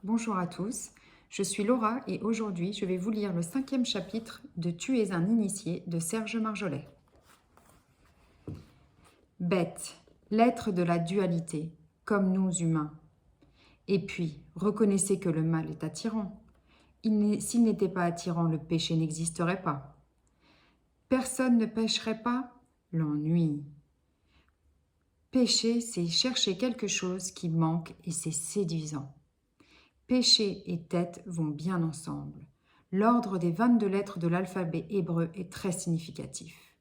Bonjour à tous, je suis Laura et aujourd'hui je vais vous lire le 5e chapitre de Tu es un initié de Serge Marjolais. Bête, l'être de la dualité, comme nous humains. Et puis, reconnaissez que le mal est attirant. S'il n'était pas attirant, le péché n'existerait pas. Personne ne pécherait pas l'ennui. Pécher, c'est chercher quelque chose qui manque et c'est séduisant. Péché et tête vont bien ensemble. L'ordre des 22 lettres de l'alphabet hébreu est très significatif.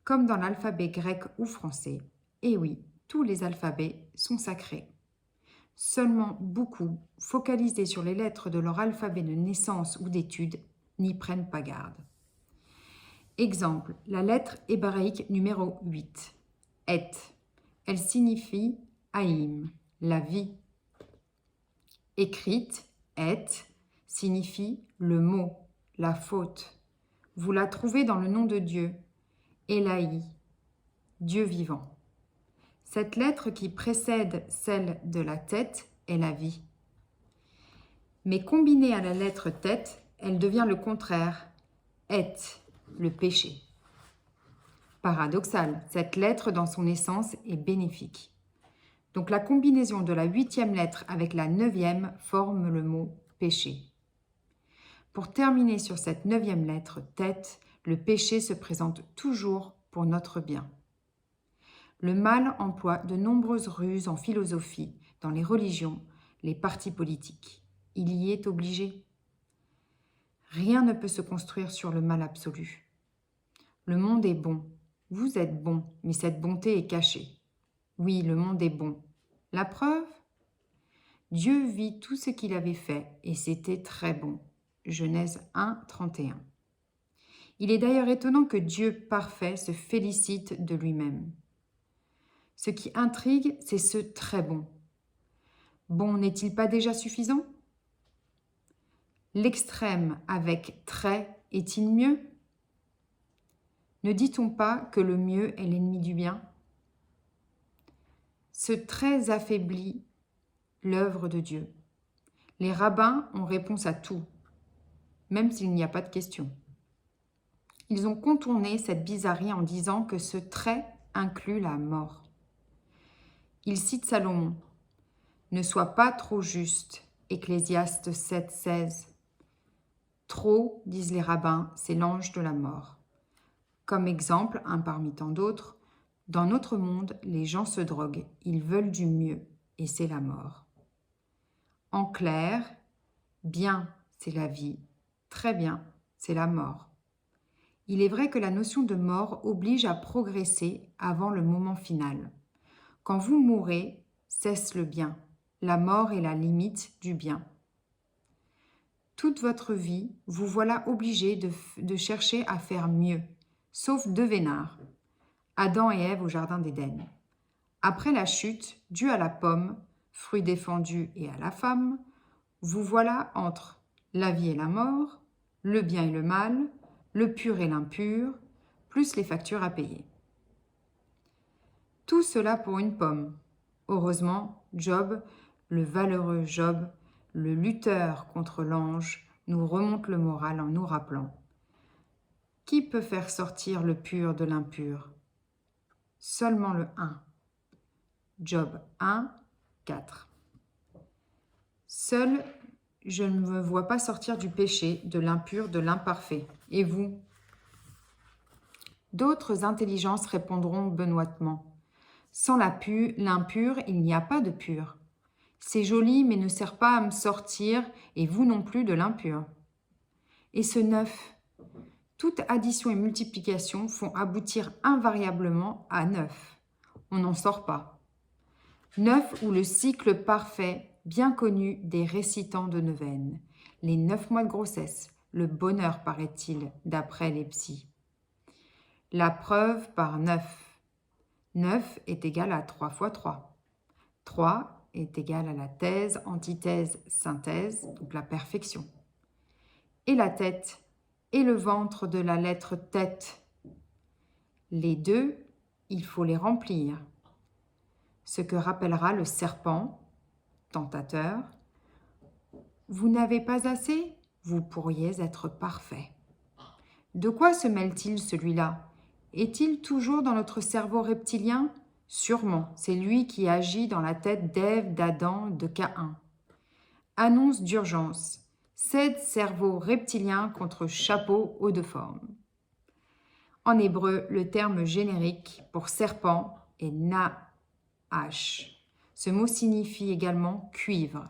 Comme dans l'alphabet grec ou français, et oui, tous les alphabets sont sacrés. Seulement beaucoup, focalisés sur les lettres de leur alphabet de naissance ou d'étude, n'y prennent pas garde. Exemple, la lettre hébraïque numéro 8, Et. Elle signifie Haïm, la vie. Écrite, Et, signifie le mot, la faute. Vous la trouvez dans le nom de Dieu, Elaï, Dieu vivant. Cette lettre qui précède celle de la tête est la vie. Mais combinée à la lettre tête, elle devient le contraire, Et, le péché. Paradoxal, cette lettre dans son essence est bénéfique. Donc la combinaison de la 8e lettre avec la 9e forme le mot péché. Pour terminer sur cette 9e lettre, tête, le péché se présente toujours pour notre bien. Le mal emploie de nombreuses ruses en philosophie, dans les religions, les partis politiques. Il y est obligé. Rien ne peut se construire sur le mal absolu. Le monde est bon. Vous êtes bon, mais cette bonté est cachée. Oui, le monde est bon. La preuve ? Dieu vit tout ce qu'il avait fait et c'était très bon. Genèse 1, 31. Il est d'ailleurs étonnant que Dieu parfait se félicite de lui-même. Ce qui intrigue, c'est ce très bon. Bon n'est-il pas déjà suffisant ? L'extrême avec très est-il mieux ? Ne dit-on pas que le mieux est l'ennemi du bien ? Ce très affaiblit l'œuvre de Dieu. Les rabbins ont réponse à tout, même s'il n'y a pas de question. Ils ont contourné cette bizarrerie en disant que ce trait inclut la mort. Ils citent Salomon. Ne sois pas trop juste, Ecclésiaste 7, 16. Trop, disent les rabbins, c'est l'ange de la mort. Comme exemple, un parmi tant d'autres, dans notre monde, les gens se droguent, ils veulent du mieux, et c'est la mort. En clair, bien, c'est la vie, très bien, c'est la mort. Il est vrai que la notion de mort oblige à progresser avant le moment final. Quand vous mourrez, cesse le bien. La mort est la limite du bien. Toute votre vie, vous voilà obligé de chercher à faire mieux, sauf deux vénards, Adam et Ève au jardin d'Éden. Après la chute, due à la pomme, fruit défendu, et à la femme, vous voilà entre la vie et la mort, le bien et le mal, le pur et l'impur, plus les factures à payer. Tout cela pour une pomme. Heureusement, Job, le valeureux Job, le lutteur contre l'ange, nous remonte le moral en nous rappelant. Qui peut faire sortir le pur de l'impur ? Seulement le 1. Job 1, 4. Seul, je ne me vois pas sortir du péché, de l'impur, de l'imparfait. Et vous ? D'autres intelligences répondront benoîtement. Sans l'impur, il n'y a pas de pur. C'est joli, mais ne sert pas à me sortir, et vous non plus, de l'impur. Et ce 9, toute addition et multiplication font aboutir invariablement à 9. On n'en sort pas. 9 ou le cycle parfait, bien connu des récitants de neuvaine. Les 9 mois de grossesse, le bonheur paraît-il, d'après les psys. La preuve par 9. 9 est égal à 3 fois 3. 3 est égal à la thèse, antithèse, synthèse, donc la perfection. Et la tête et le ventre de la lettre tête. Les deux, il faut les remplir. Ce que rappellera le serpent, tentateur, Vous n'avez pas assez? Vous pourriez être parfait. De quoi se mêle-t-il celui-là? Est-il toujours dans notre cerveau reptilien? Sûrement, c'est lui qui agit dans la tête d'Ève, d'Adam, de Caïn. Annonce d'urgence. Cède cerveau reptilien contre chapeau haut de forme. En hébreu, le terme générique pour serpent est Nahash. Ce mot signifie également cuivre.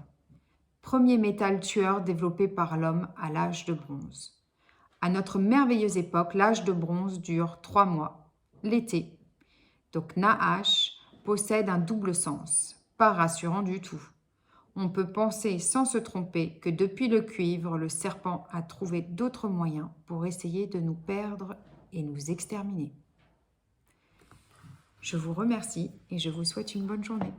Premier métal tueur développé par l'homme à l'âge de bronze. À notre merveilleuse époque, l'âge de bronze dure 3 mois, l'été. Donc Nahash possède un double sens, pas rassurant du tout. On peut penser sans se tromper que depuis le cuivre, le serpent a trouvé d'autres moyens pour essayer de nous perdre et nous exterminer. Je vous remercie et je vous souhaite une bonne journée.